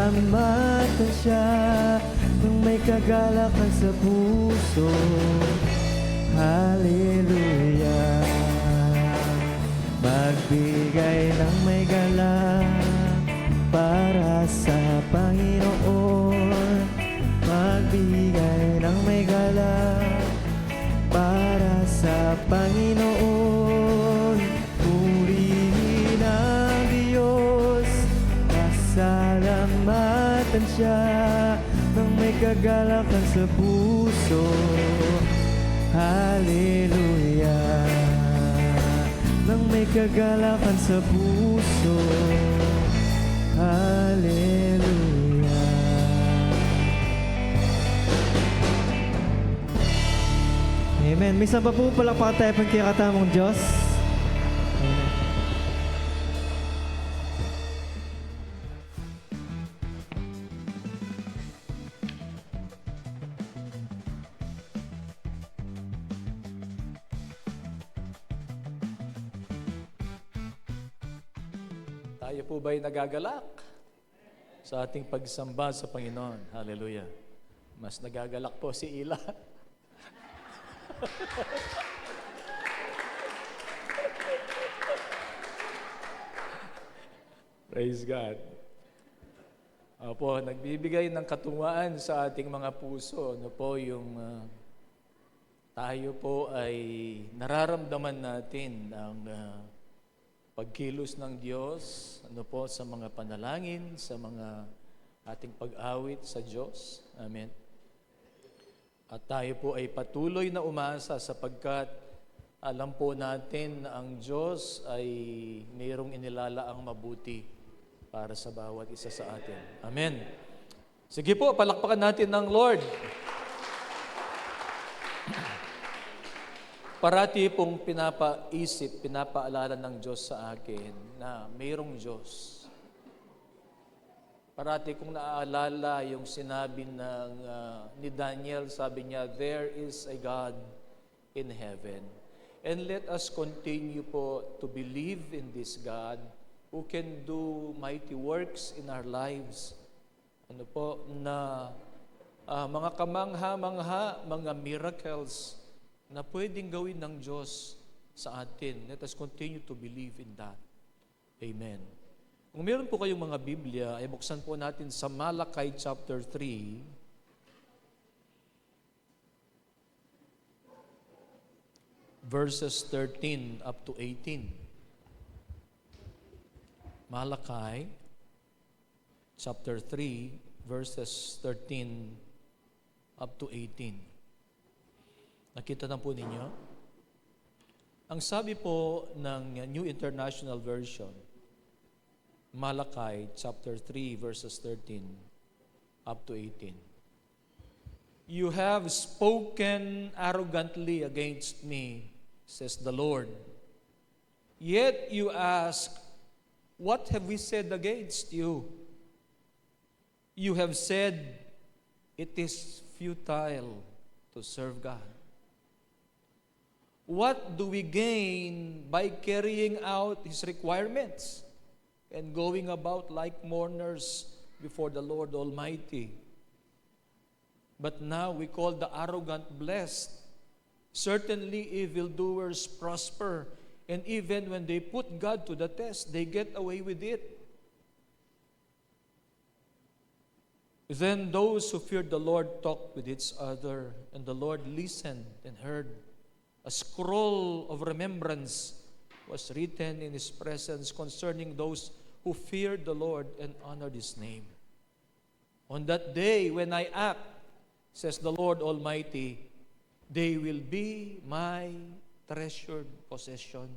pasasalamatan siya nang may kagalakan sa puso. Hallelujah. Magbigay ng may galak para sa Panginoon. Magbigay ng may galak para sa Panginoon. Purihin ang Diyos, pasalamatan siya nang may kagalakan sa puso. Hallelujah. Nang may kagalakan sa puso. Hallelujah. Amen. Minsan pa po palakpakan tayo pang kikatamang Diyos. Amen. Tayo po ba'y nagagalak sa ating pagsamba sa Panginoon? Hallelujah. Mas nagagalak po si Ila. Praise God. Opo, nagbibigay ng katunguan sa ating mga puso. Ano po yung tayo po ay nararamdaman natin ang pagkilos ng Diyos, ano po, sa mga panalangin, sa mga ating pag-awit sa Diyos. Amen. At tayo po ay patuloy na umasa sapagkat alam po natin na ang Diyos ay mayroong inilalaang mabuti para sa bawat isa sa atin. Amen. Sige po, palakpakan natin ng Lord. Parati pong pinapaisip, pinapaalala ng Diyos sa akin na mayroong Diyos. Parati kong naaalala yung sinabi ni Daniel, sabi niya, there is a God in heaven. And let us continue po to believe in this God who can do mighty works in our lives. Ano po, na mga kamangha-mangha, mga miracles na pwedeng gawin ng Diyos sa atin. Let us continue to believe in that. Amen. Kung meron po kayong mga Biblia, ay buksan po natin sa Malakay chapter 3. Verses 13 up to 18. Malakay chapter 3, verses 13 up to 18. Nakita na po ninyo? Ang sabi po ng New International Version, Malakay chapter 3 verses 13 up to 18. You have spoken arrogantly against me, says the Lord. Yet you ask, what have we said against you? You have said, it is futile to serve God. What do we gain by carrying out His requirements and going about like mourners before the Lord Almighty? But now we call the arrogant blessed. Certainly evildoers prosper, and even when they put God to the test, they get away with it. Then those who feared the Lord talked with each other, and the Lord listened and heard. A scroll of remembrance was written in His presence concerning those who feared the Lord and honored His name. On that day when I act, says the Lord Almighty, they will be my treasured possession.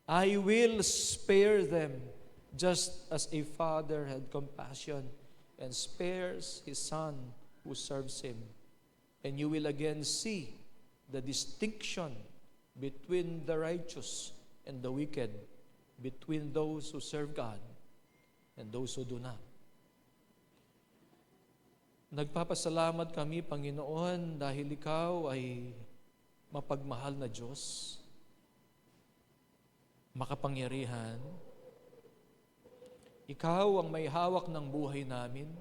I will spare them just as a father had compassion and spares his son who serves him. And you will again see the distinction between the righteous and the wicked, between those who serve God and those who do not. Nagpapasalamat kami, Panginoon, dahil Ikaw ay mapagmahal na Diyos, makapangyarihan. Ikaw ang may hawak ng buhay namin.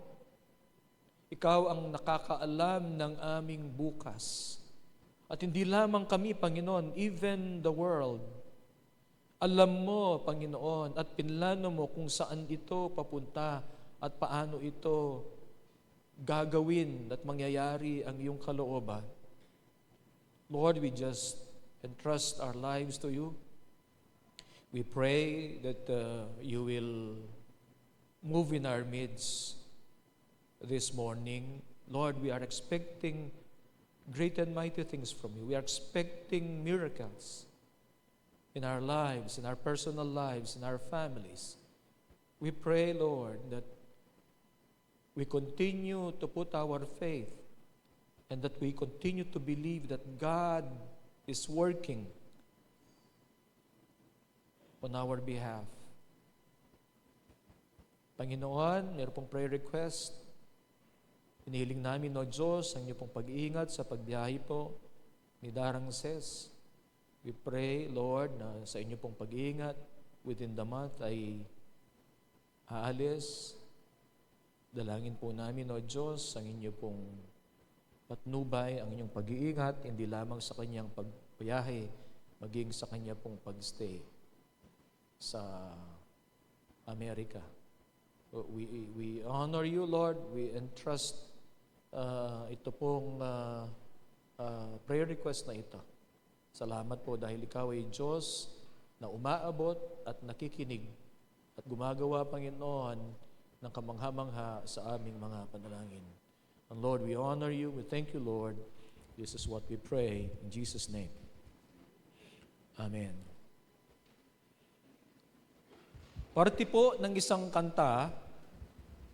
Ikaw ang nakakaalam ng aming bukas. At hindi lamang kami, Panginoon, even the world. Alam mo, Panginoon, at pinlano mo kung saan ito papunta at paano ito gagawin at mangyayari ang iyong kalooban. Lord, we just entrust our lives to you. We pray that you will move in our midst this morning. Lord, we are expecting great and mighty things from you. We are expecting miracles in our lives, in our personal lives, in our families. We pray, Lord, that we continue to put our faith and that we continue to believe that God is working on our behalf. Panginoon, meron pong prayer request. Hinihiling namin, O Diyos, ang inyong pong pag-iingat sa pagbiyahe po ni Darang Ses. We pray, Lord, na sa inyong pong pag-iingat within the month ay aalis. Dalangin po namin, O Diyos, ang inyong pong patnubay, ang inyong pag-iingat, hindi lamang sa kanyang pagbiyahe, maging sa kanya pong pagstay sa Amerika. We honor you, Lord. We entrust ito pong prayer request na ito. Salamat po dahil ikaw ay Diyos na umaabot at nakikinig at gumagawa, Panginoon, ng kamangha-mangha sa aming mga panalangin. And Lord, we honor you. We thank you, Lord. This is what we pray in Jesus' name. Amen. Parte po ng isang kanta,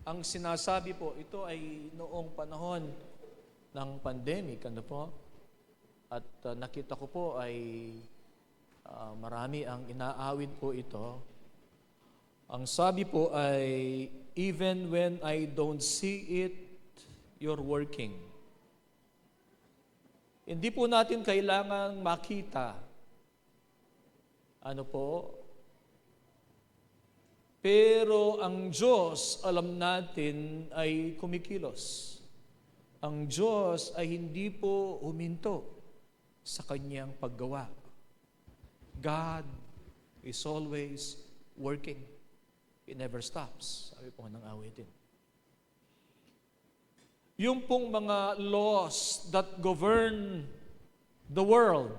ang sinasabi po, ito ay noong panahon ng pandemic, ano po? At nakita ko po ay marami ang inaawit po ito. Ang sabi po ay, even when I don't see it, you're working. Hindi po natin kailangang makita. Ano po? Pero ang Diyos, alam natin, ay kumikilos. Ang Diyos ay hindi po huminto sa kanyang paggawa. God is always working. He never stops. Sabi po ng awitin. Yung pong mga laws that govern the world,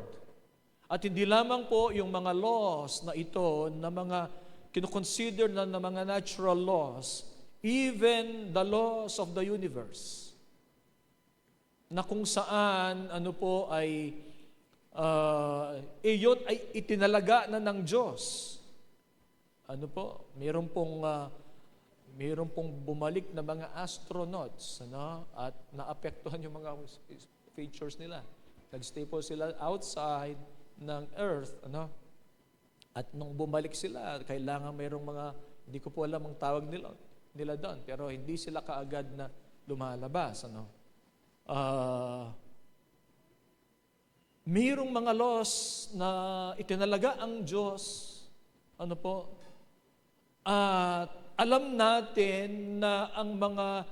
at hindi lamang po yung mga laws na ito, na mga kinoconsider na mga natural laws, even the laws of the universe, na kung saan ano po ay iyon ay itinalaga na ng Diyos. Ano po? Meron pong bumalik na mga astronauts, ano, at naapektuhan yung mga features nila. Nagstay po sila outside ng Earth, ano? At nung bumalik sila, kailangan mayroong mga, hindi ko po alam ang tawag nila doon, pero hindi sila kaagad na lumalabas, ano? Mayroong mga laws na itinalaga ang Diyos, ano po? At alam natin na ang mga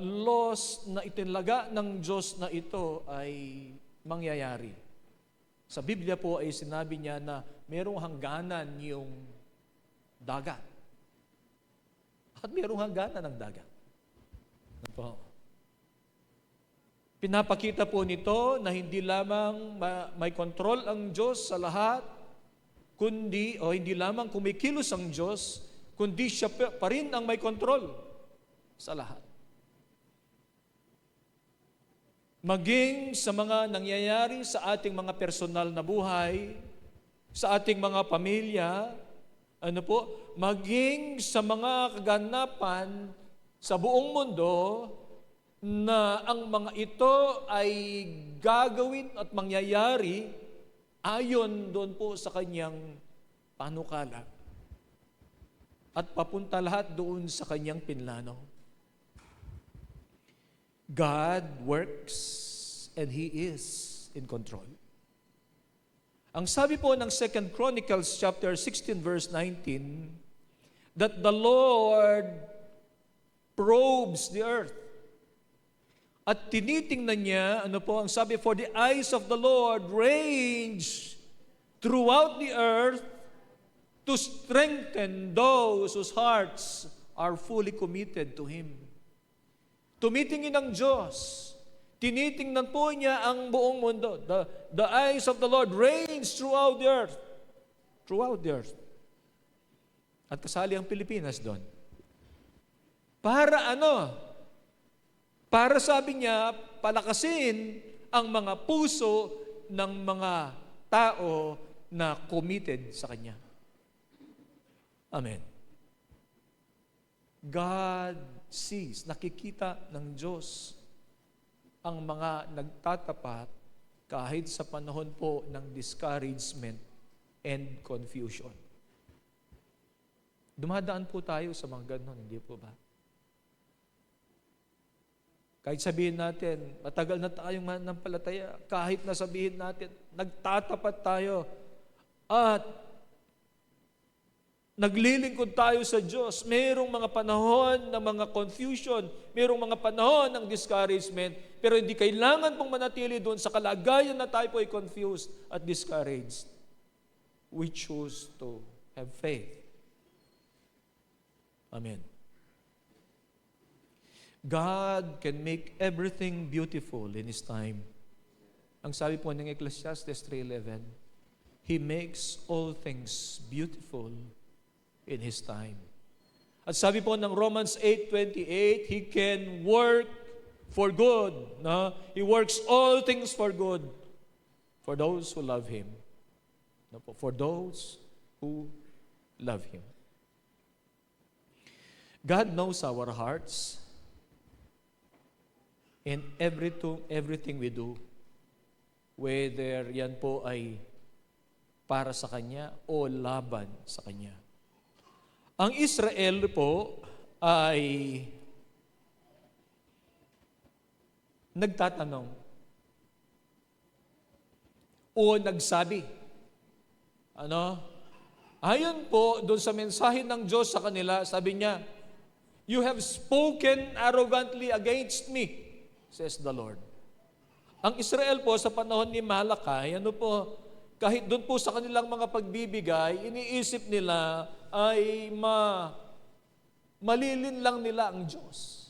laws na itinalaga ng Diyos na ito ay mangyayari. Sa Biblia po ay sinabi niya na mayroong hangganan yung dagat. At mayroong hangganan ng dagat. Ano po? Pinapakita po nito na hindi lamang may control ang Diyos sa lahat, kundi, o hindi lamang kumikilos ang Diyos, kundi siya pa rin ang may control sa lahat. Maging sa mga nangyayari sa ating mga personal na buhay, sa ating mga pamilya, ano po, maging sa mga kaganapan sa buong mundo, na ang mga ito ay gagawin at mangyayari ayon doon po sa kanyang panukala. At papunta lahat doon sa kanyang pinlano. God works and He is in control. Ang sabi po ng 2 Chronicles chapter 16 verse 19, that the Lord probes the earth. At tinitingnan niya, ano po ang sabi, for the eyes of the Lord range throughout the earth to strengthen those whose hearts are fully committed to Him. Tumitingin ang Diyos. Tinitingnan po niya ang buong mundo. The eyes of the Lord range throughout the earth. Throughout the earth. At kasali ang Pilipinas doon. Para ano? Para sabi niya, palakasin ang mga puso ng mga tao na committed sa Kanya. Amen. God sees, nakikita ng Diyos ang mga nagtatapat kahit sa panahon po ng discouragement and confusion. Dumadaan po tayo sa mga ganon, hindi po ba? Kahit sabihin natin, matagal na tayong mananampalataya, kahit na sabihin natin, nagtatapat tayo at naglilingkod tayo sa Diyos, mayroong mga panahon ng mga confusion, mayroong mga panahon ng discouragement, pero hindi kailangan pong manatili doon sa kalagayan na tayo po ay confused at discouraged. We choose to have faith. Amen. God can make everything beautiful in His time. Ang sabi po ng Ecclesiastes 3:11, He makes all things beautiful in His time. At sabi po ng Romans 8:28, He can work for good. No? He works all things for good for those who love Him. No po, for those who love Him. God knows our hearts in everything we do. Whether yan po ay para sa Kanya o laban sa Kanya. Ang Israel po ay nagtatanong o nagsabi. Ayon po doon sa mensahe ng Diyos sa kanila, sabi niya, You have spoken arrogantly against me, says the Lord. Ang Israel po sa panahon ni Malakay, kahit doon po sa kanilang mga pagbibigay, iniisip nila ay malilin lang nila ang Diyos.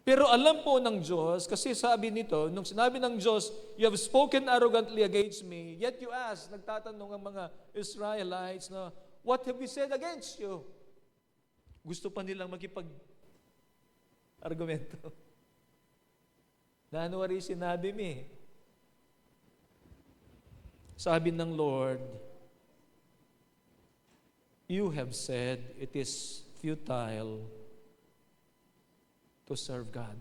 Pero alam po ng Diyos, kasi sabi nito, nung sinabi ng Diyos, You have spoken arrogantly against me, yet you ask, nagtatanong ang mga Israelites na, What have we said against you? Gusto pa nilang makipag-argumento. Na ano rin sinabi mi? Sabi ng Lord, You have said it is futile to serve God.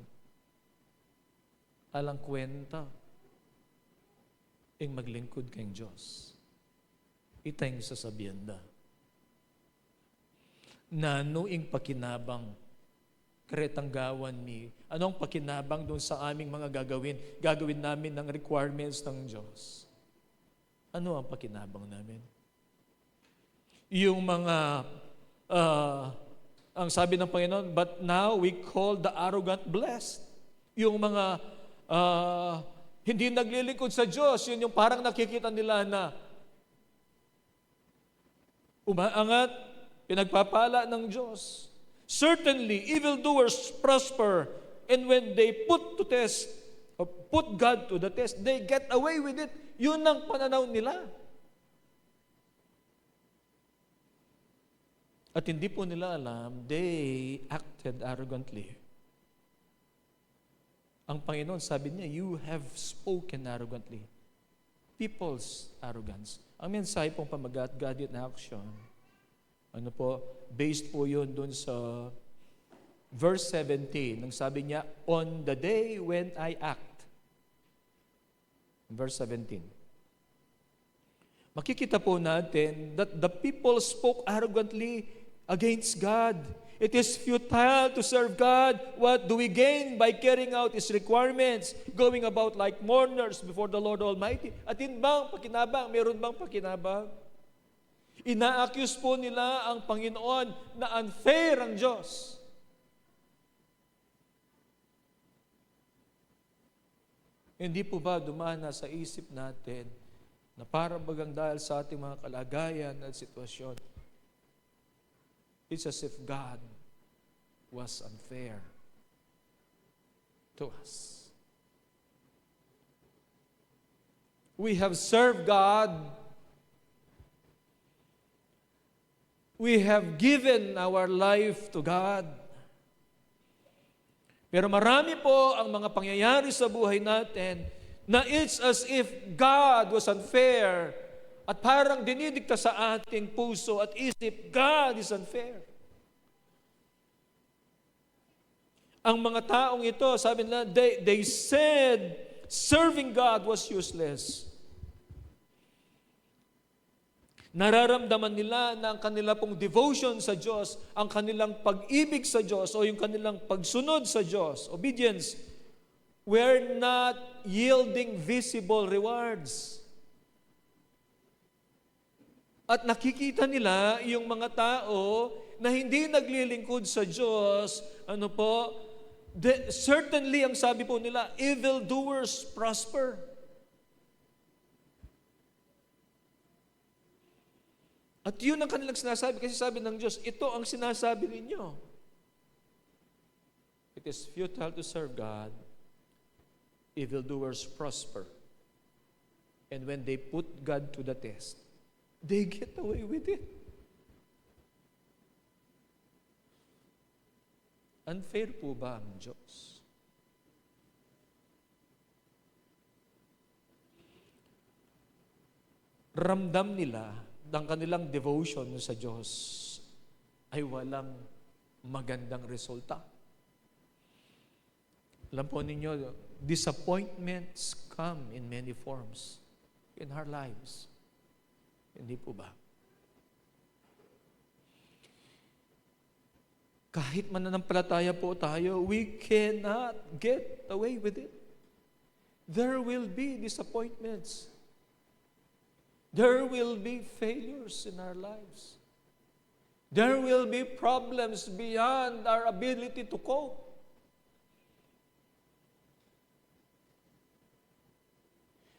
Alang kwenta, ing maglingkod kayong Diyos. Itayong sasabihan da. Nano ing pakinabang, kretanggawan mi. Anong pakinabang doon sa aming mga gagawin? Gagawin namin ng requirements ng Diyos. Ano ang pakinabang namin? Yung mga, ang sabi ng Panginoon, but now we call the arrogant blessed. Yung mga hindi naglilingkod sa Diyos, yun yung parang nakikita nila na umaangat, pinagpapala ng Diyos. Certainly, evildoers prosper, and when they put God to the test, they get away with it. Yun ang pananaw nila. At hindi po nila alam, they acted arrogantly. Ang Panginoon, sabi niya, You have spoken arrogantly. People's arrogance. Ang mensahe pong pamagat, God in action. Based po yun dun sa verse 17, nang sabi niya, On the day when I act. Verse 17. Makikita po natin that the people spoke arrogantly against God. It is futile to serve God. What do we gain by carrying out His requirements, going about like mourners before the Lord Almighty? Atin bang pakinabang? Meron bang pakinabang? Ina-accuse po nila ang Panginoon na unfair ang Diyos. Hindi po ba dumana sa isip natin na para bagang dahil sa ating mga kalagayan at sitwasyon, it's as if God was unfair to us. We have served God. We have given our life to God. Pero marami po ang mga pangyayari sa buhay natin na it's as if God was unfair at parang dinidikta sa ating puso at isip, God is unfair. Ang mga taong ito, sabi nila, they said serving God was useless. Nararamdaman nila na ang kanila pong devotion sa Diyos, ang kanilang pag-ibig sa Diyos o yung kanilang pagsunod sa Diyos, obedience, were not yielding visible rewards. At nakikita nila yung mga tao na hindi naglilingkod sa Diyos, certainly ang sabi po nila, evildoers prosper. At yun ang kanilang sinasabi kasi sabi ng Diyos, ito ang sinasabi ninyo. It is futile to serve God. Evildoers prosper. And when they put God to the test, they get away with it. Unfair po ba ang Diyos? Ramdam nila ang kanilang devotion sa Diyos ay walang magandang resulta. Alam po ninyo, disappointments come in many forms in our lives. Hindi po ba? Kahit mananampalataya po tayo, we cannot get away with it. There will be disappointments. There will be failures in our lives. There will be problems beyond our ability to cope.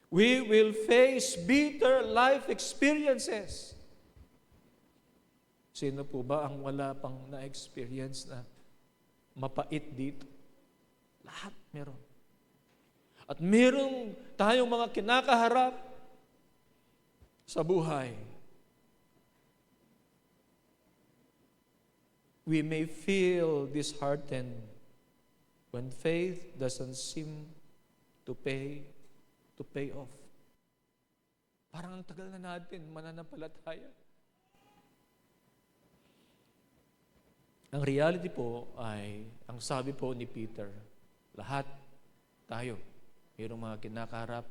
We will face bitter life experiences. Sino po ba ang wala pang na-experience na mapait dito? Lahat meron. At meron tayong mga kinakaharap sa buhay. We may feel disheartened when faith doesn't seem to pay off. Parang ang tagal na natin mananampalataya. Ang reality po ay, ang sabi po ni Peter, lahat tayo, mayroong mga kinakaharap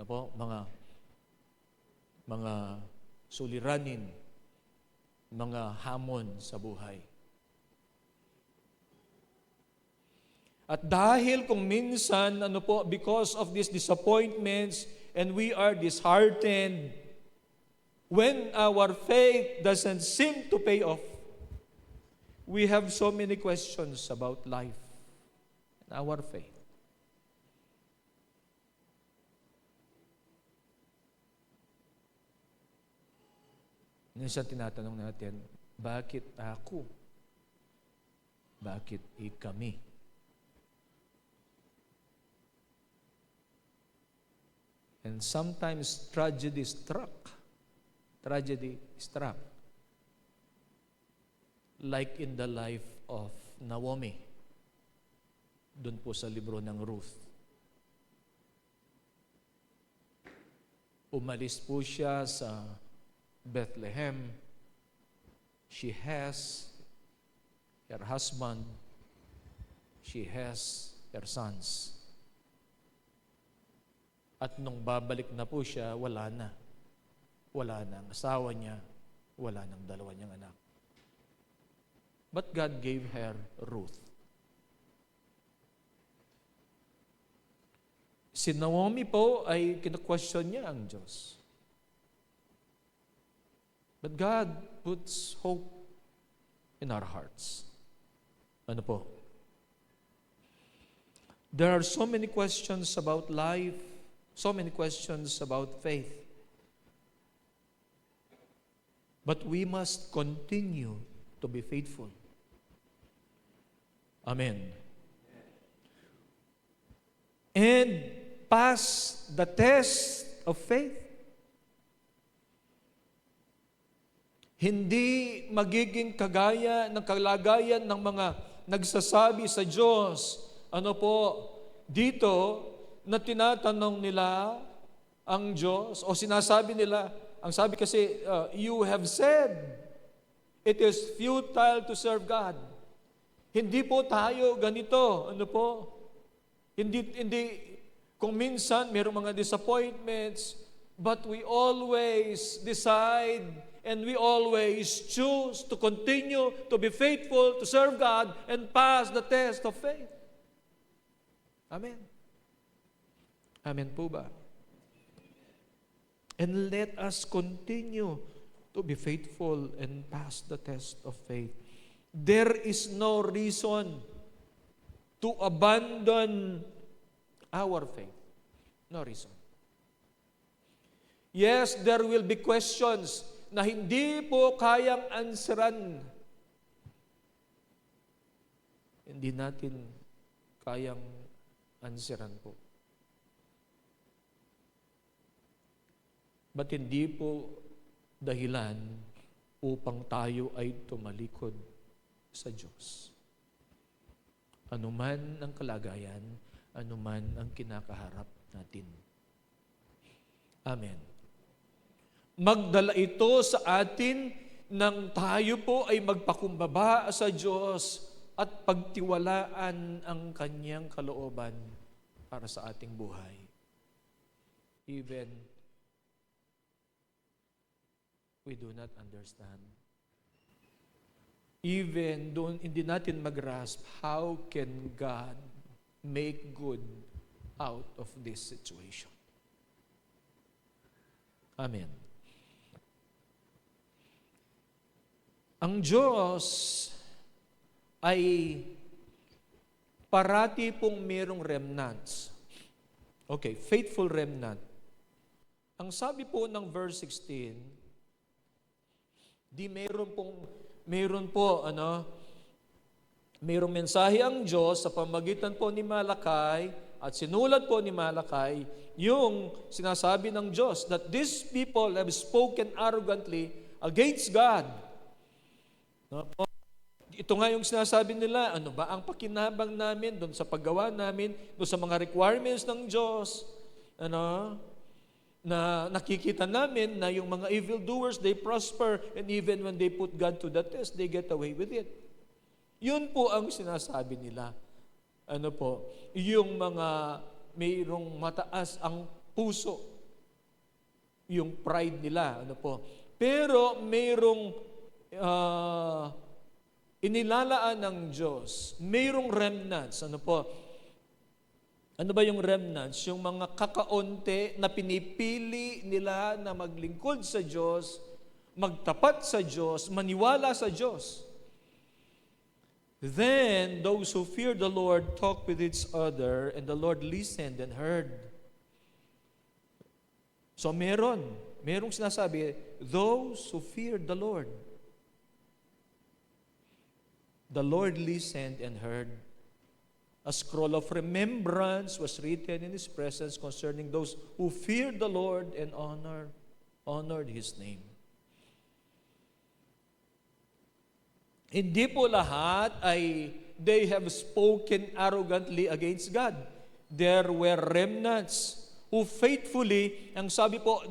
na po, mga suliranin, mga hamon sa buhay. At dahil kung minsan, because of these disappointments and we are disheartened, when our faith doesn't seem to pay off, we have so many questions about life and our faith. Minsan tinatanong natin, bakit ako? Bakit kami? And sometimes tragedy struck. Like in the life of Naomi. Doon po sa libro ng Ruth. Umalis po siya sa Bethlehem. She has her husband. She has her sons. At nung babalik na po siya, wala na. Wala na ang asawa niya. Wala nang dalawa niyang anak. But God gave her Ruth. Si Naomi po ay kina-question niya ang Diyos. But God puts hope in our hearts. Ano po? There are so many questions about life, so many questions about faith. But we must continue to be faithful. Amen. And pass the test of faith. Hindi magiging kagaya ng kalagayan ng mga nagsasabi sa Diyos. Ano po, dito na tinatanong nila ang Diyos o sinasabi nila, ang sabi kasi, you have said, it is futile to serve God. Hindi po tayo ganito. Ano po? Hindi, kung minsan mayroong mga disappointments, but we always decide and we always choose to continue to be faithful, to serve God, and pass the test of faith. Amen. Amen po ba? And let us continue to be faithful and pass the test of faith. There is no reason to abandon our faith. No reason. Yes, there will be questions na hindi po kayang answeran. Hindi natin kayang answeran po. But hindi po dahilan upang tayo ay tumalikod sa Diyos. Anuman ang kalagayan, anuman ang kinakaharap natin. Amen. Magdala ito sa atin nang tayo po ay magpakumbaba sa Diyos at pagtiwalaan ang Kanyang kalooban para sa ating buhay. Even we do not understand. Even doon hindi natin mag-grasp, how can God make good out of this situation? Amen. Ang Diyos ay parati pong mayroong remnants. Okay, faithful remnant. Ang sabi po ng verse 16, mayroong mensahe ang Diyos sa pamagitan po ni Malakay at sinulat po ni Malakay yung sinasabi ng Diyos that these people have spoken arrogantly against God. No? Ito nga yung sinasabi nila, ano ba ang pakinabang namin doon sa paggawa namin, doon sa mga requirements ng Diyos, na nakikita namin na yung mga evildoers, they prosper, and even when they put God to the test, they get away with it. Yun po ang sinasabi nila. Yung mga mayroong mataas ang puso, yung pride nila. Pero mayroong inilalaan ng Diyos, mayroong remnants. Ano ba yung remnants? Yung mga kakaunti na pinipili nila na maglingkod sa Diyos, magtapat sa Diyos, maniwala sa Diyos. Then, those who feared the Lord talked with each other, and the Lord listened and heard. So merong sinasabi, those who feared the Lord listened and heard. A scroll of remembrance was written in His presence concerning those who feared the Lord and honored His name. Hindi po lahat ay they have spoken arrogantly against God. There were remnants who faithfully, ang sabi po,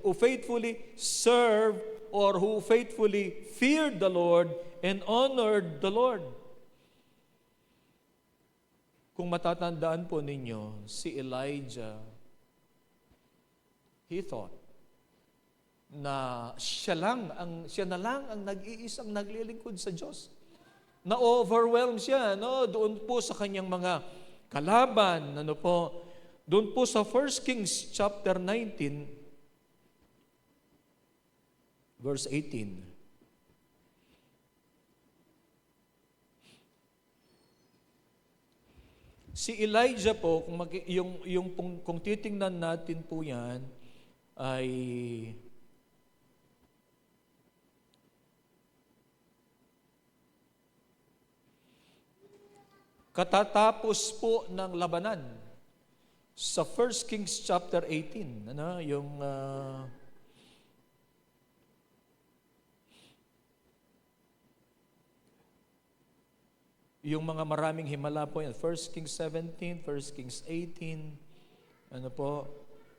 who faithfully served or who faithfully feared the Lord and honored the Lord. Kung matatandaan po ninyo, si Elijah, he thought na siya na lang ang nag-iisang naglilingkod sa Diyos. Na-overwhelm siya, doon po sa kanyang mga kalaban, doon po sa 1 Kings chapter 19, verse 18. Si Elijah po, kung titingnan natin po yan, ay katatapos po ng labanan sa 1 Kings chapter 18. Yung mga maraming himala po yan. 1 Kings 17, 1 Kings 18.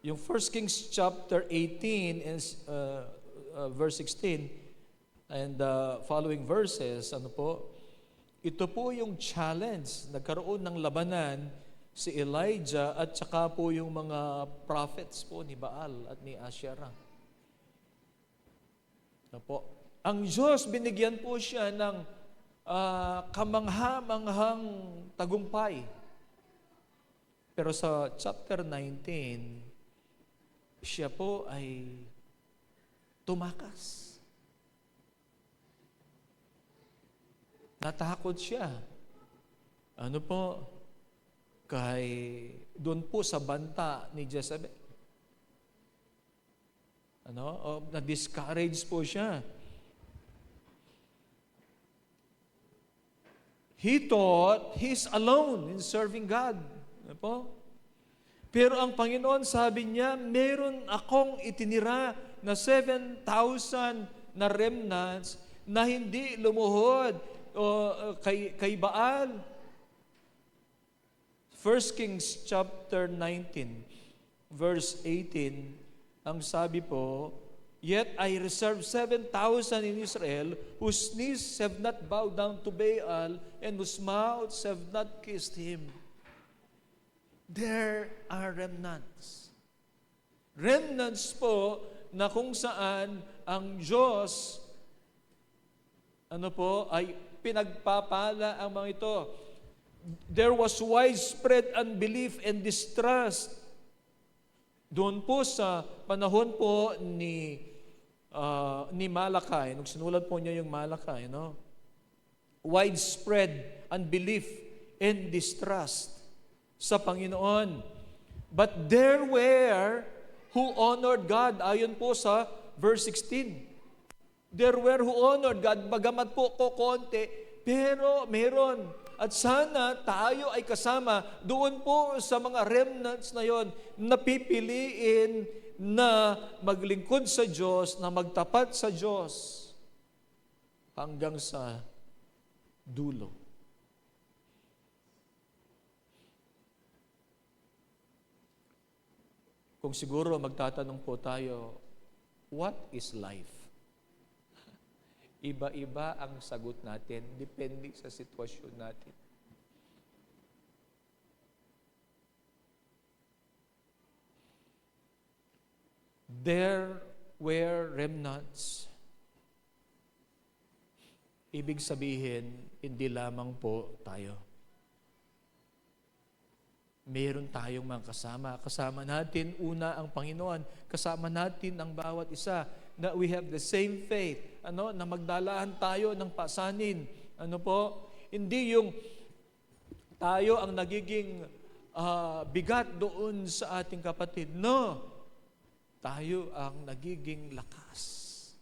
Yung 1 Kings chapter 18 and verse 16 and following verses, ito po yung challenge. Nagkaroon ng labanan si Elijah at saka po yung mga prophets po ni Baal at ni Asherah. Ang Diyos, binigyan po siya ng kamangha-manghang tagumpay. Pero sa chapter 19, siya po ay tumakas. Natakot siya. Doon po sa banta ni Jezebel. Na-discourage po siya. He thought he's alone in serving God. Pero ang Panginoon sabi niya, meron akong itinira na 7,000 na remnants na hindi lumuhod kay Baal. 1 Kings chapter 19, verse 18, ang sabi po, "Yet I reserve 7,000 in Israel, whose knees have not bowed down to Baal, and whose mouths have not kissed him." There are remnants. Remnants po na kung saan ang Diyos ay pinagpapala ang mga ito. There was widespread unbelief and distrust. Doon po sa panahon po ni Malakay, nung sinulat po niya yung Malakay, widespread unbelief and distrust sa Panginoon. But there were who honored God, ayon po sa verse 16. There were who honored God, bagamat po konti, pero meron. At sana tayo ay kasama doon po sa mga remnants na yon, na pipiliin na maglingkod sa Diyos, na magtapat sa Diyos hanggang sa dulo. Kung siguro magtatanong po tayo, what is life? Iba-iba ang sagot natin, depende sa sitwasyon natin. There were remnants. Ibig sabihin, hindi lamang po tayo. Meron tayong mga kasama. Kasama natin, una ang Panginoon. Kasama natin ang bawat isa, na we have the same faith, na magdalaan tayo ng pasanin. Hindi yung tayo ang nagiging bigat doon sa ating kapatid. No, tayo ang nagiging lakas.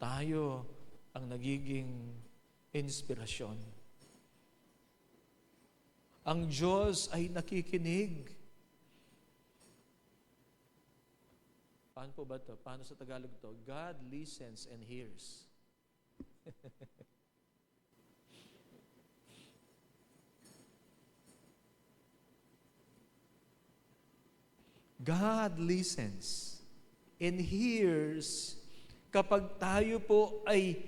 Tayo ang nagiging inspirasyon. Ang Diyos ay nakikinig. Paano po ba ito? Paano sa Tagalog ito? God listens and hears. God listens and hears kapag tayo po ay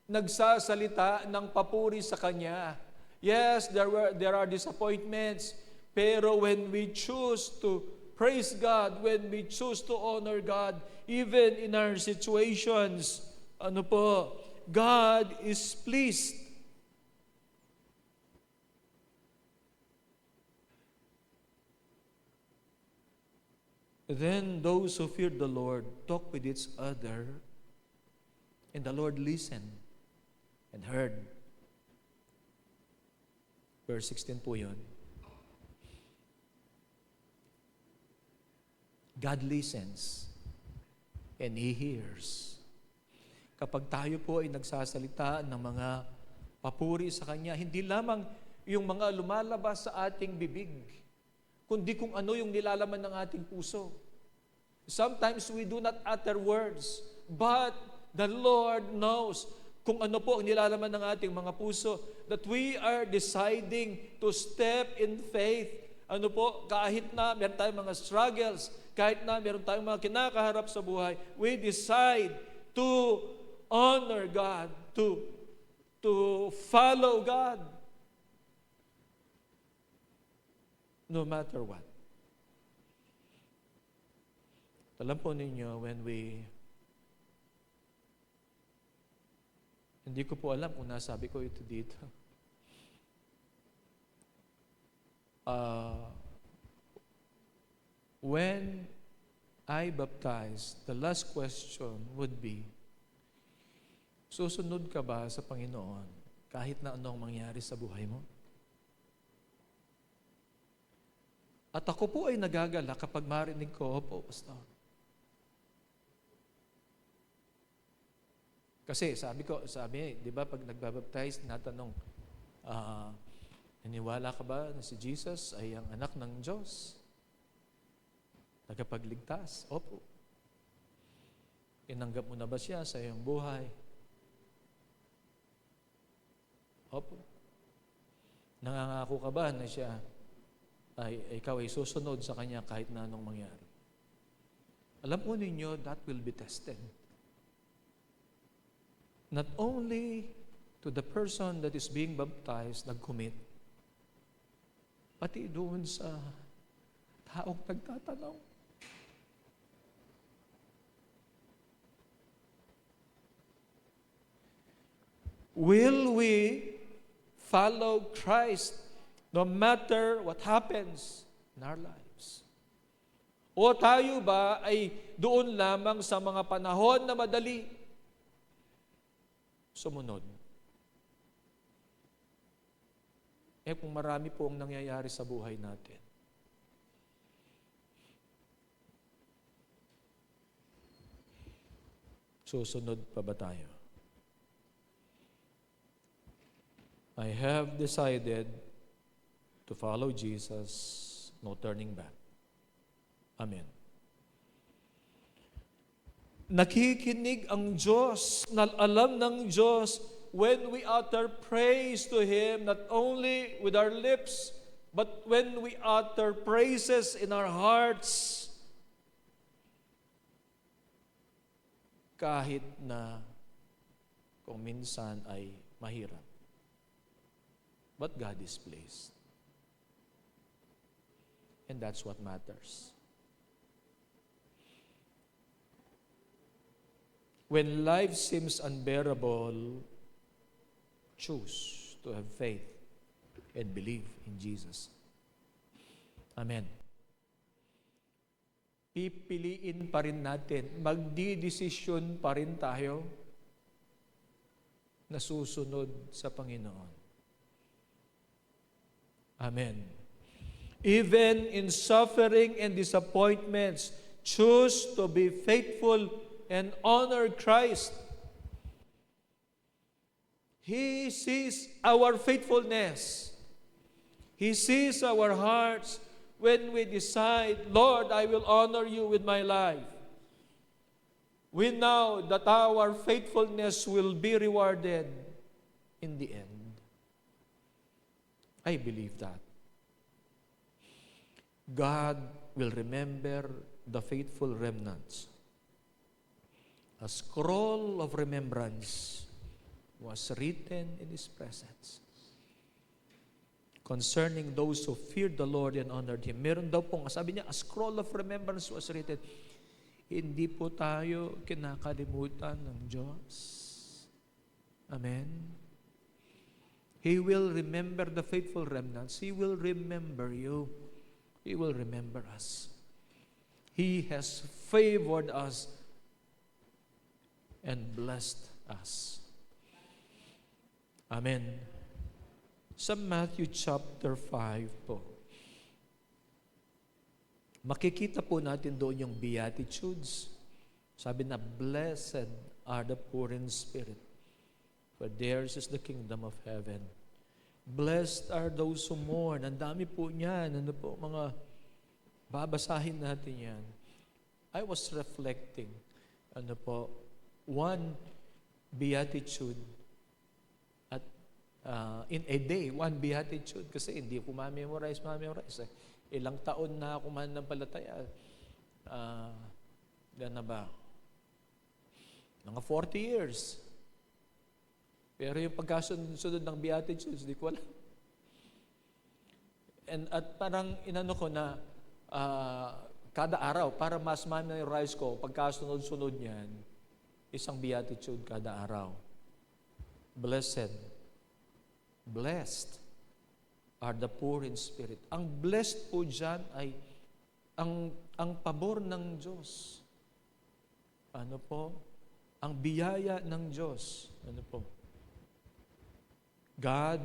nagsasalita ng papuri sa Kanya. Yes, there are disappointments, pero when we choose to praise God, when we choose to honor God, even in our situations, God is pleased. Then those who feared the Lord talked with each other, and the Lord listened and heard. Verse 16 po yun. God listens and He hears. Kapag tayo po ay nagsasalita ng mga papuri sa Kanya, hindi lamang yung mga lumalabas sa ating bibig, kundi kung ano yung nilalaman ng ating puso. Sometimes we do not utter words, but the Lord knows kung ano po ang nilalaman ng ating mga puso, that we are deciding to step in faith. Ano po, kahit na meron tayong mga struggles, kahit na meron tayong mga kinakaharap sa buhay, we decide to honor God, to follow God, no matter what. Alam po ninyo, hindi ko po alam kung nasabi ko ito dito. When I baptized, the last question would be, susunod ka ba sa Panginoon kahit na anong mangyari sa buhay mo? At ako po ay nagagala kapag marinig ko, opo, Pastor. Kasi sabi, di ba, pag nagbabaptize, natanong, naniwala ka ba na si Jesus ay ang anak ng Diyos? Tagapagligtas? Opo. Inanggap mo na ba siya sa iyong buhay? Opo. Nangangako ka ba na siya ikaw ay susunod sa Kanya kahit na anong mangyari? Alam po ninyo, that will be tested. Not only to the person that is being baptized, nag-commit, pati doon sa taong nagtatanong. Will we follow Christ no matter what happens in our lives? O tayo ba ay doon lamang sa mga panahon na madali sumunod? Kung marami po ang nangyayari sa buhay natin, susunod pa ba tayo? I have decided to follow Jesus, no turning back. Amen. Nakikinig ang Diyos, alam ng Diyos when we utter praise to Him, not only with our lips, but when we utter praises in our hearts, kahit na kung minsan ay mahirap. But God is pleased. And that's what matters. When life seems unbearable, choose to have faith and believe in Jesus. Amen. Pipiliin pa rin natin, magdidesisyon pa rin tayo na susunod sa Panginoon. Amen. Even in suffering and disappointments, choose to be faithful and honor Christ. He sees our faithfulness. He sees our hearts when we decide, Lord, I will honor you with my life. We know that our faithfulness will be rewarded in the end. I believe that. God will remember the faithful remnants. A scroll of remembrance was written in His presence concerning those who feared the Lord and honored Him. Meron daw pong, sabi niya, a scroll of remembrance was written. Hindi po tayo kinakalimutan ng Diyos. Amen. He will remember the faithful remnants. He will remember you. He will remember us. He has favored us and blessed us. Amen. Sa Matthew chapter 5 po, makikita po natin doon yung Beatitudes. Sabi na, blessed are the poor in spirit, for theirs is the kingdom of heaven. Blessed are those who mourn. Ang dami po niyan. Ano po, mga babasahin natin yan. I was reflecting, ano po, one beatitude at in a day, one beatitude. Kasi hindi ko ma-memorize. Ilang taon na ako mananampalataya. Ilan na ba? Mga 40 years. Pero yung pagkasunod ng Beatitudes, di ko alam. At parang inano ko na kada araw, para mas memorize ko, pagkasunod-sunod niyan, isang Beatitude kada araw. Blessed are the poor in spirit. Ang blessed po dyan ay ang pabor ng Diyos. Ano po? Ang biyaya ng Diyos. Ano po? God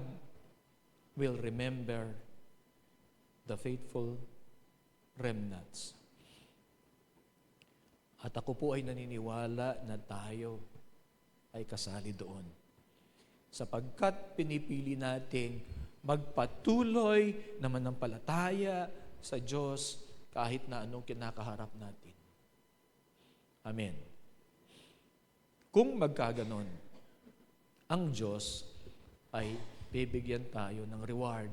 will remember the faithful remnants. At ako po ay naniniwala na tayo ay kasali doon. Sapagkat pinipili nating magpatuloy na manampalataya sa Diyos kahit na anong kinakaharap natin. Amen. Kung magkaganon, ang Diyos ay bibigyan tayo ng reward.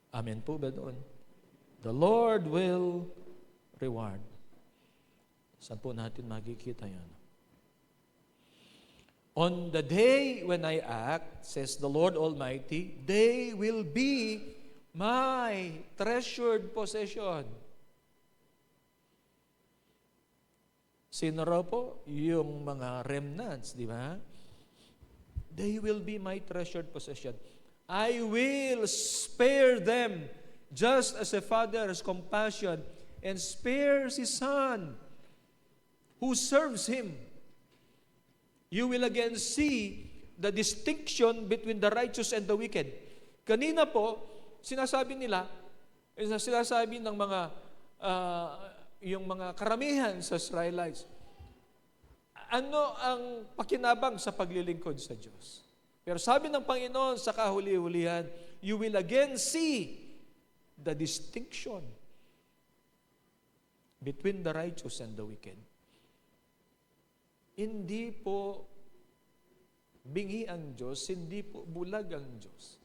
Amen po ba doon? The Lord will reward. Saan po natin makikita yan? On the day when I act, says the Lord Almighty, they will be my treasured possession. Sino raw po? Yung mga remnants, di ba? They will be my treasured possession. I will spare them just as a father has compassion and spares his son who serves him. You will again see the distinction between the righteous and the wicked. Kanina po, sinasabi ng mga yung mga karamihan sa Israelites, ano ang pakinabang sa paglilingkod sa Diyos? Pero sabi ng Panginoon sa kahuli-hulihan, you will again see the distinction between the righteous and the wicked. Hindi po bingi ang Diyos, hindi po bulag ang Diyos.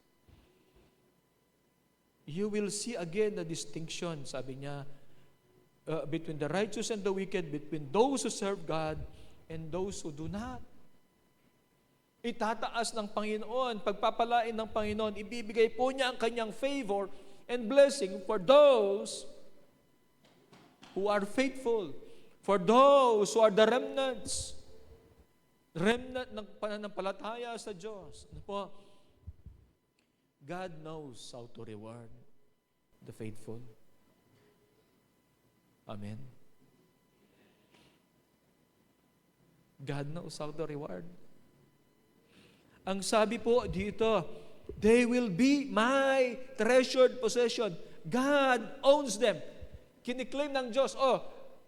You will see again the distinction, sabi niya, between the righteous and the wicked, between those who serve God and those who do not. Itataas ng Panginoon, pagpapalain ng Panginoon, ibibigay po niya ang kanyang favor and blessing for those who are faithful, for those who are the remnants, remnant ng pananampalataya sa Diyos. Ano po? God knows how to reward the faithful. Amen. God knows how to reward. Ang sabi po dito, they will be my treasured possession. God owns them. Kiniklaim ng Diyos,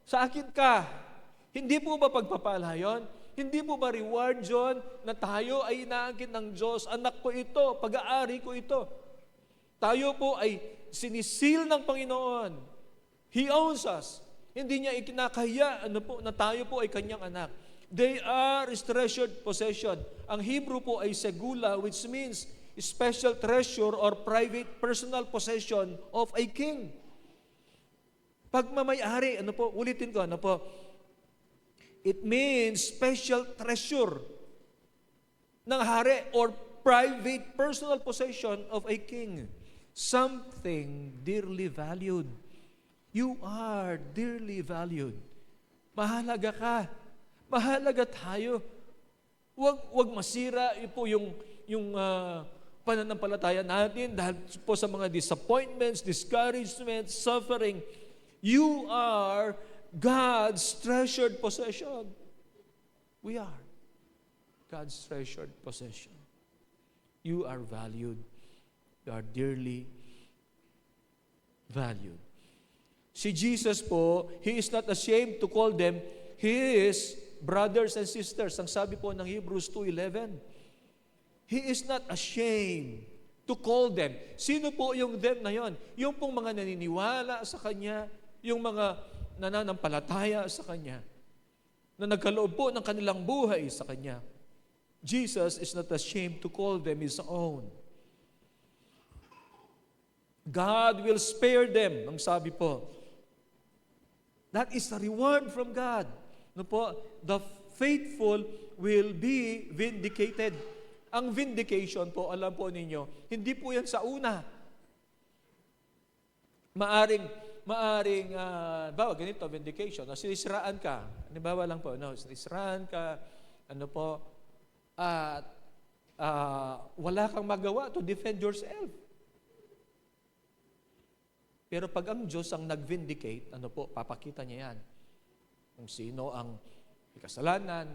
sa akin ka. Hindi po ba pagpapala yun? Hindi po ba reward yun na tayo ay inaangkin ng Diyos? Anak ko ito, pag-aari ko ito. Tayo po ay sinisil ng Panginoon. He owns us. Hindi niya ikinakahiya na tayo po ay kanyang anak. They are his treasured possession. Ang Hebrew po ay segula, which means special treasure or private personal possession of a king. Pagmamayari, ulitin ko, it means special treasure ng hari or private personal possession of a king. Something dearly valued. You are dearly valued. Mahalaga ka. Mahalaga tayo. Huwag masira po yung pananampalataya natin, dahil po sa mga disappointments, discouragements, suffering, you are God's treasured possession. We are God's treasured possession. You are valued. You are dearly valued. Si Jesus po, He is not ashamed to call them His brothers and sisters. Ang sabi po ng Hebrews 2:11, He is not ashamed to call them. Sino po yung them na yon? Yung pong mga naniniwala sa Kanya, yung mga nananampalataya sa Kanya, na nagkaloob po ng kanilang buhay sa Kanya. Jesus is not ashamed to call them His own. God will spare them, ang sabi po. That is a reward from God. No po, the faithful will be vindicated. Ang vindication po, alam po ninyo, hindi po yan sa una. Maaring, bawa ganito, vindication. Sinisiraan ka. Halimbawa lang po, sinisiraan ka, at wala kang magawa to defend yourself. Pero pag ang Diyos ang nag-vindicate, papakita niya yan. Kung sino ang may kasalanan,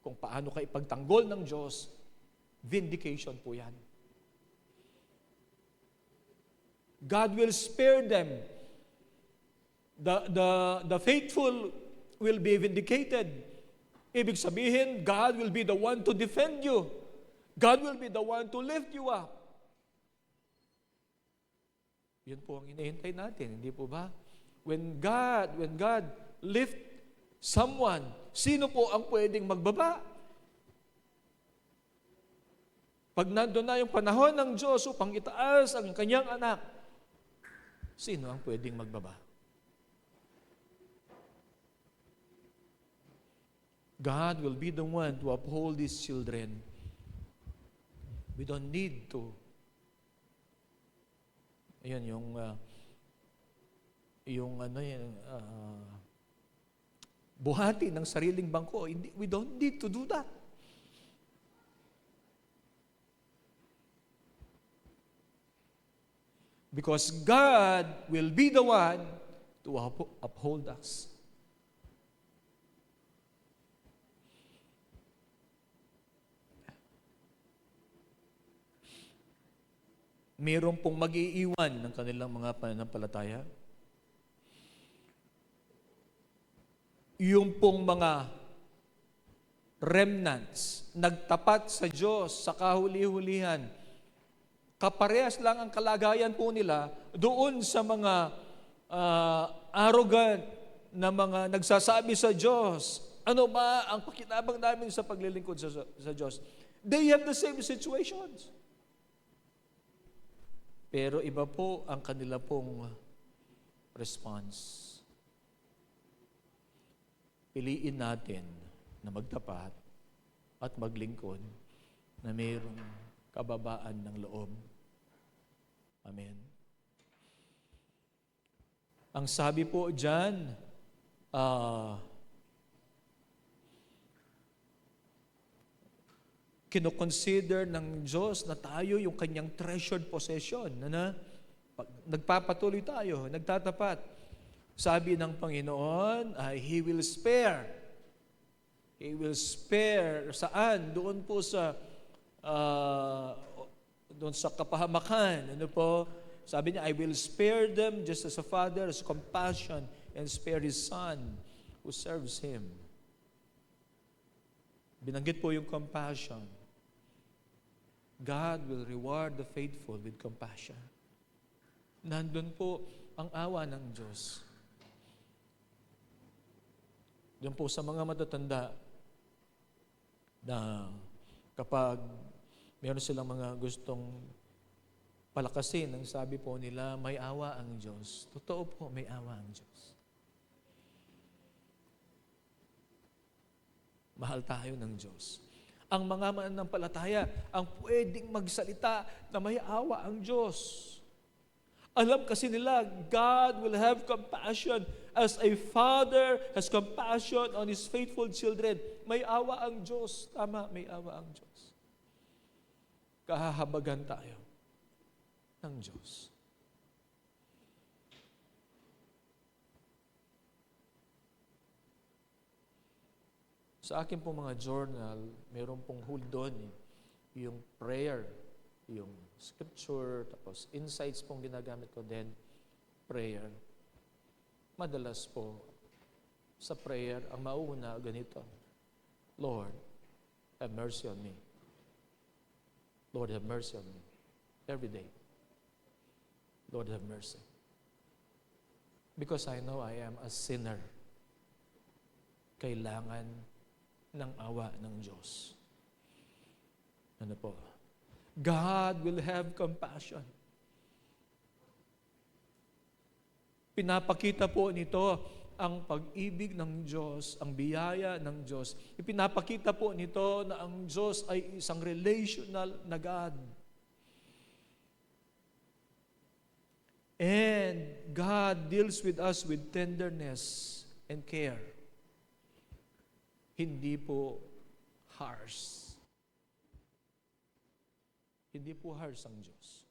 kung paano ka ipagtanggol ng Diyos, vindication po yan. God will spare them. The faithful will be vindicated. Ibig sabihin, God will be the one to defend you. God will be the one to lift you up. Yun po ang hinihintay natin, hindi po ba? When God lift someone, sino po ang pwedeng magbaba? Pag nandun na yung panahon ng Diyos upang itaas ang kanyang anak, sino ang pwedeng magbaba? God will be the one to uphold His children. We don't need to. Ayun, buhati ng sariling bangko. We don't need to do that. Because God will be the one to uphold us. Mayroon pong mag-iiwan ng kanilang mga pananampalataya. Yung pong mga remnants, nagtapat sa Diyos sa kahuli-hulihan, kaparehas lang ang kalagayan po nila doon sa mga arrogant na mga nagsasabi sa Diyos, ano ba ang pakinabang namin sa paglilingkod sa Diyos? They have the same situations. Pero iba po ang kanila pong response. Piliin natin na magtapat at maglingkod na mayroong kababaan ng loob. Amen. Ang sabi po dyan, kinoconsider ng Diyos na tayo yung kanyang treasured possession. Nagpapatuloy tayo, nagtatapat. Sabi ng Panginoon, He will spare. He will spare. Saan? Doon po sa kapahamakan. Ano po? Sabi niya, I will spare them just as a father has compassion and spare his son who serves him. Binanggit po yung compassion. God will reward the faithful with compassion. Nandun po ang awa ng Diyos. Doon po sa mga matatanda na kapag meron silang mga gustong palakasin, ang sabi po nila, may awa ang Diyos. Totoo po, may awa ang Diyos. Mahal tayo ng Diyos. Ang mga mananampalataya ang pwedeng magsalita na may awa ang Diyos. Alam kasi nila, God will have compassion as a father has compassion on His faithful children. May awa ang Diyos. Tama, may awa ang Diyos. kahahabagan tayo ng Diyos. Sa akin pong mga journal, mayroon pong hold doon yung prayer, yung scripture, tapos insights pong ginagamit ko din, prayer. Madalas po, sa prayer, ang mauuna ganito, Lord, have mercy on me. Lord, have mercy on me. Every day. Lord, have mercy. Because I know I am a sinner. Kailangan ng awa ng Diyos. Ano po? God will have compassion. Pinapakita po nito ang pag-ibig ng Diyos, ang biyaya ng Diyos. Ipinapakita po nito na ang Diyos ay isang relational na God. And God deals with us with tenderness and care. Hindi po harsh. Hindi po harsh ang Diyos.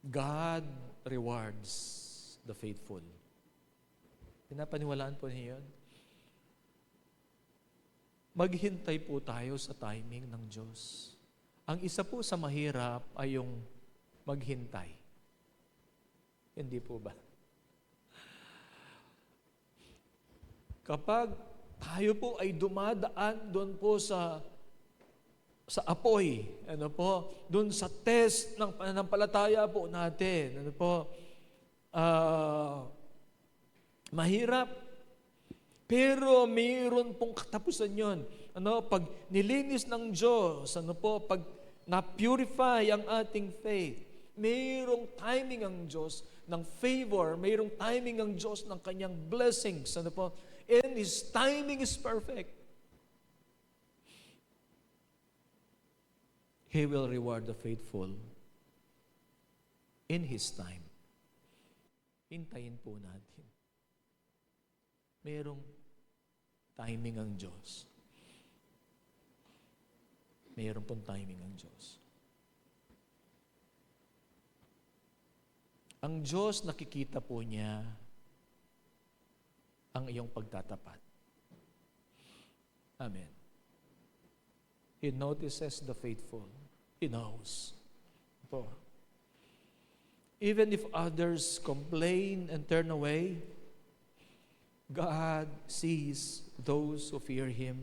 God rewards the faithful. Pinapaniwalaan po niyo yun? Maghintay po tayo sa timing ng Diyos. Ang isa po sa mahirap ay yung maghintay. Hindi po ba? Kapag tayo po ay dumadaan doon po sa apoy, ano po, doon sa test ng pananampalataya po natin, ano po, mahirap, pero mayroon pong katapusan yon. Ano, pag nilinis ng Diyos, ano po, pag na-purify ang ating faith, mayroong timing ang Diyos ng favor, mayroong timing ang Diyos ng kanyang blessings, ano po, and His timing is perfect. He will reward the faithful in His time. Hintayin po natin. Mayroong timing ang Diyos. Mayroong pong timing ang Diyos. Ang Diyos, nakikita po niya ang iyong pagtatapat. Amen. He notices the faithful. He knows. Po. Even if others complain and turn away, God sees those who fear Him.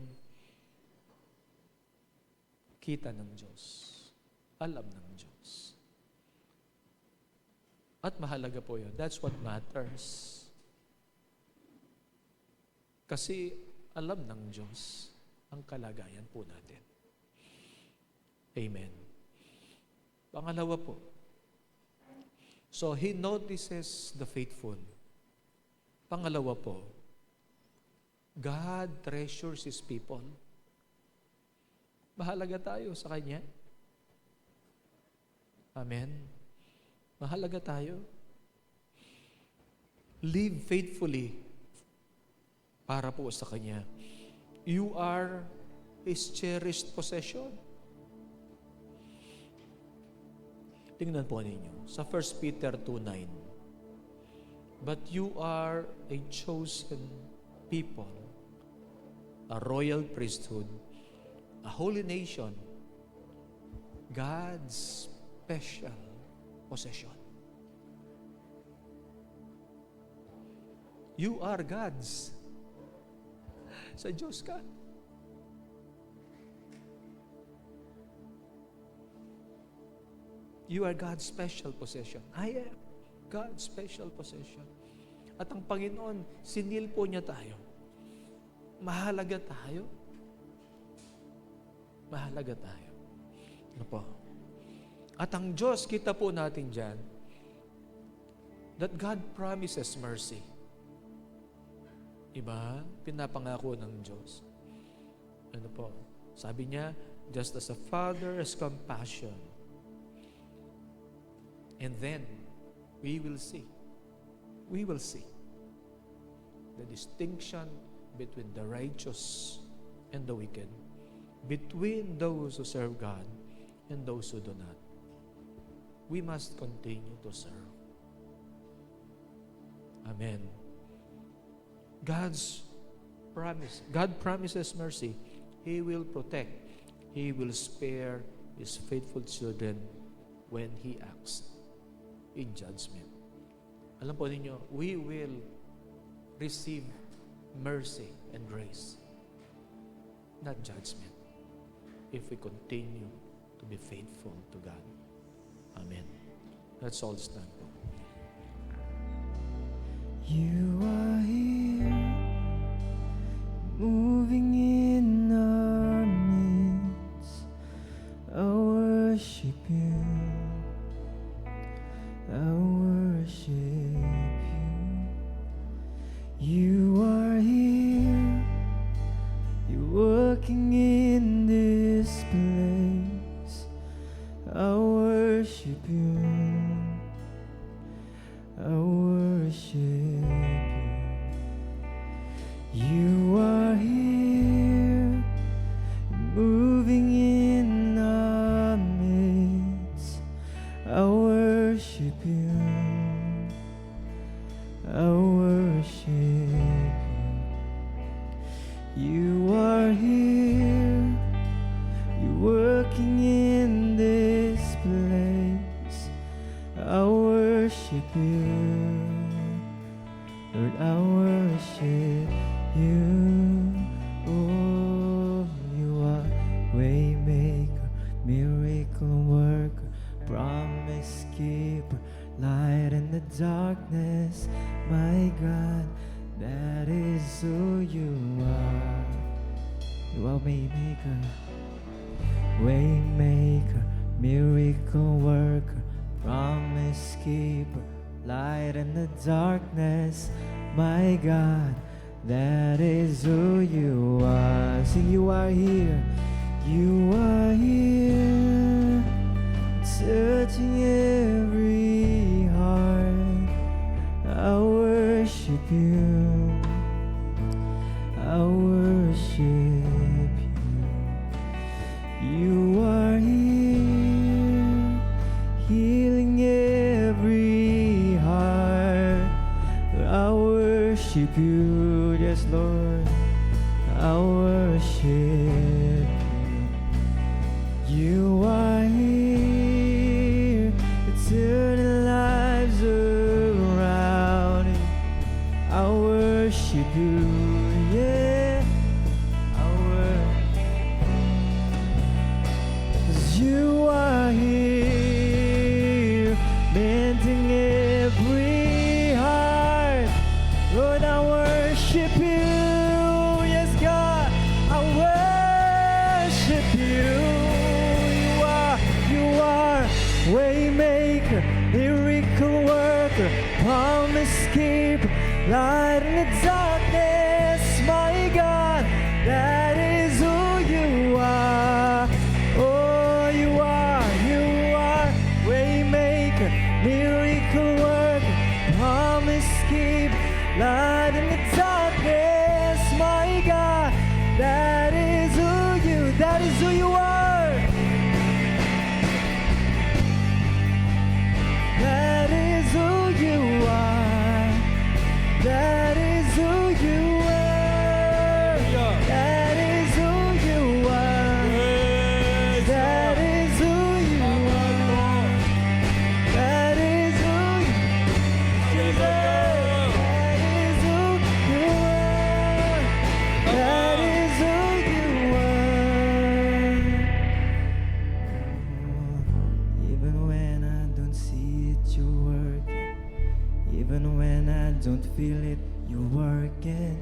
Kita ng Diyos. Alam ng Diyos. At mahalaga po yun. That's what matters. Kasi alam ng Diyos ang kalagayan po natin. Amen. Pangalawa po. So, He notices the faithful. Pangalawa po, God treasures His people. Mahalaga tayo sa Kanya. Amen. Mahalaga tayo. Live faithfully para po sa Kanya. You are His cherished possession. Tingnan po ninyo sa 1 Peter 2:9. But you are a chosen people, a royal priesthood, a holy nation, God's special possession. You are God's. Sa Diyos ka. You are God's special possession. I am God's special possession. At ang Panginoon, sinil po niya tayo. Mahalaga tayo. Mahalaga tayo. Ano po? At ang Diyos, kita po natin dyan, that God promises mercy. Diba? Pinapangako ng Diyos. Ano po? Sabi niya, just as a father has compassion. And then, we will see the distinction between the righteous and the wicked. between those who serve God and those who do not. We must continue to serve. Amen. God promises mercy. He will protect. He will spare His faithful children when He acts in judgment. Alam po ninyo, we will receive mercy and grace, not judgment, if we continue to be faithful to God. Amen. Let's all stand. You are here, moving in our midst. I worship you. I worship you. You are here, you're working in this place. I worship you. I worship you. You are here, moving in our midst. I worship you. I worship you. You are here, you're working in this place. I worship you. Lord, I worship you. Oh, you are waymaker, miracle worker, promise keeper, light in the darkness. My God, that is who you are. You are waymaker, waymaker, miracle worker, promise keeper, light in the darkness. My God, that is who you are. Sing, you are here. You are here, touching every heart. I worship you. I worship you. You are here, healing every heart. I worship you, yes, Lord. I worship you. You are here, turning lives around. I worship you, yeah. I worship. 'Cause you are here, mending every heart. Lord, I worship you. Yes, God, I worship you. You are waymaker, miracle worker, promise keeper, light in the darkness. My God, that is who you are. Oh, you are waymaker, miracle worker, promise keeper, light in the darkness. My God, that is who you are. That is who you are. That is who you are. That is who you are. That is who you are. That is who you are. That is who you are. That is who you are. Even when I don't see it, you're working. Even when I don't feel it, you're working.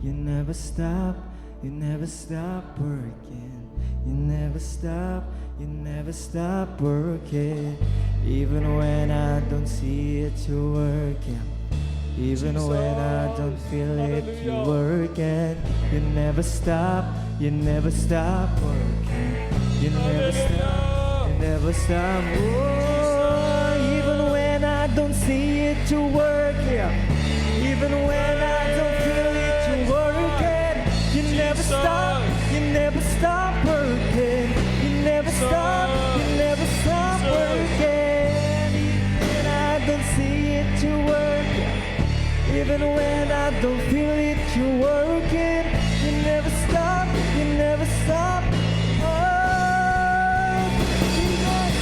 You never stop working. You never stop working. Even when I don't see it, you're working. Even when I don't feel it, you're working. You never stop working. You never stop. Oh, even when I don't see it, you're working. Even when I don't feel it, you're working. You never stop working. Even when I don't feel it, you're working. You never stop, you never stop. Oh, Jesus.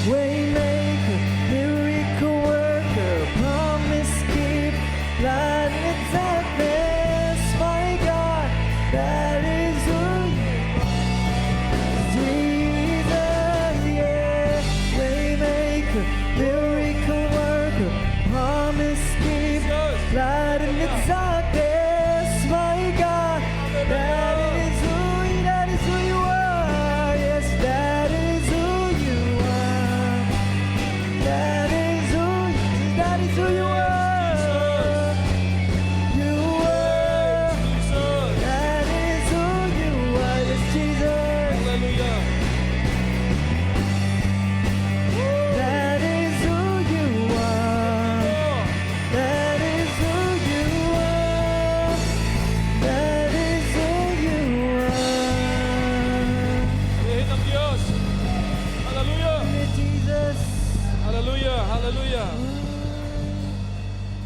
Waymaker, miracle worker, promise keep, light in the darkness. My God, that is who you are. Jesus, yeah. Waymaker, miracle worker, promise keep, light in the darkness. My God, that is who you are. Yes, that is who you are. That is who you are. You are. That is who you are. Yes, Jesus. Hallelujah. That is who you are. That is who you are. That is who you are. Purihin ang Diyos. Hallelujah. Yes, Jesus. Hallelujah. Hallelujah.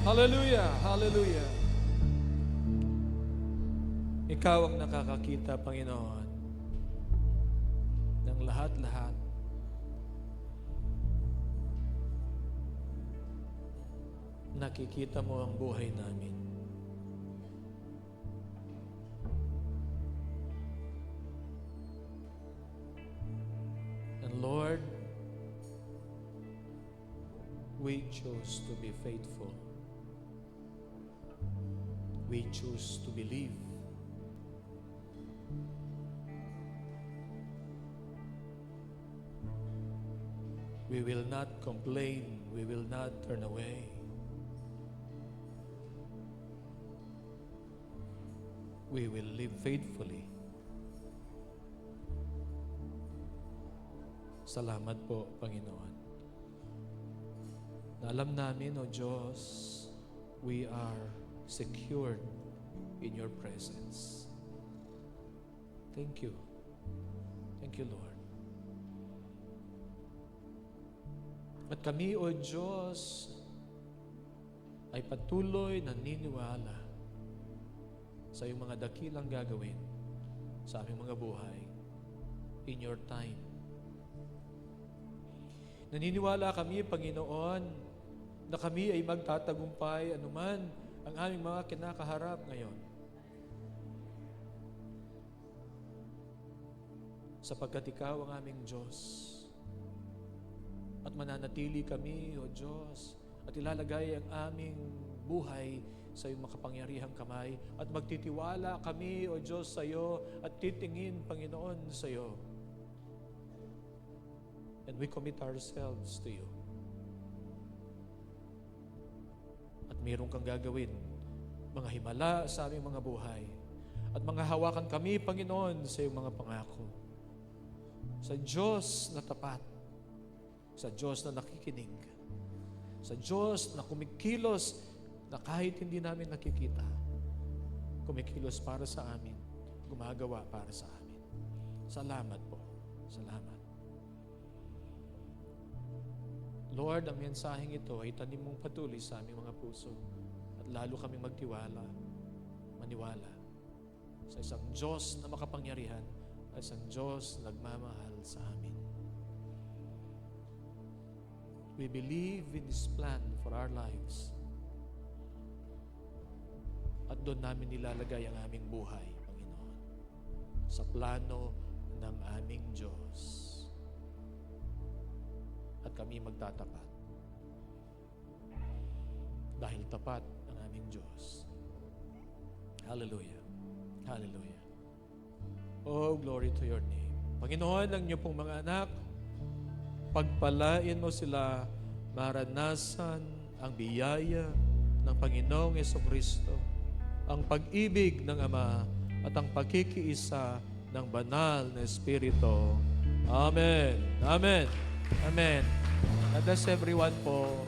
Hallelujah. Hallelujah. Ikaw ang nakakakita, Panginoon, ng lahat-lahat. Nakikita mo ang buhay namin. And Lord, we choose to be faithful. We choose to believe. We will not complain. We will not turn away. We will live faithfully. Salamat po, Panginoon. Na alam namin, O Diyos, we are secured in your presence. Thank you. Thank you, Lord. At kami, O Diyos, ay patuloy naniniwala sa iyong mga dakilang gagawin sa aming mga buhay in your time. Naniniwala kami, Panginoon, na kami ay magtatagumpay anuman ang aming mga kinakaharap ngayon. Sapagkat Ikaw ang aming Diyos. At mananatili kami, O Diyos, at ilalagay ang aming buhay sa iyong makapangyarihang kamay at magtitiwala kami, O Diyos, sa iyo at titingin, Panginoon, sa iyo. And we commit ourselves to you. At mayroon kang gagawin, mga himala sa aming mga buhay. At mga hawakan kami, Panginoon, sa iyong mga pangako. Sa Diyos na tapat. Sa Diyos na nakikinig. Sa Diyos na kumikilos na kahit hindi namin nakikita, kumikilos para sa amin, gumagawa para sa amin. Salamat po. Salamat. Lord, ang mensaheng ito ay tanim mong patuloy sa aming mga puso at lalo kaming maniwala sa isang Diyos na makapangyarihan at isang Diyos na nagmamahal sa amin. We believe in this plan for our lives. At doon namin nilalagay ang aming buhay, Panginoon, sa plano ng aming Diyos. At kami magtatapat. Dahil tapat ang aming Diyos. Hallelujah. Hallelujah. Oh, glory to your name. Panginoon, ang niyo pong mga anak, pagpalain mo sila maranasan ang biyaya ng Panginoong Jesucristo, ang pag-ibig ng Ama at ang pagkikiisa ng banal na Espiritu. Amen. Amen. Amen. God bless everyone po.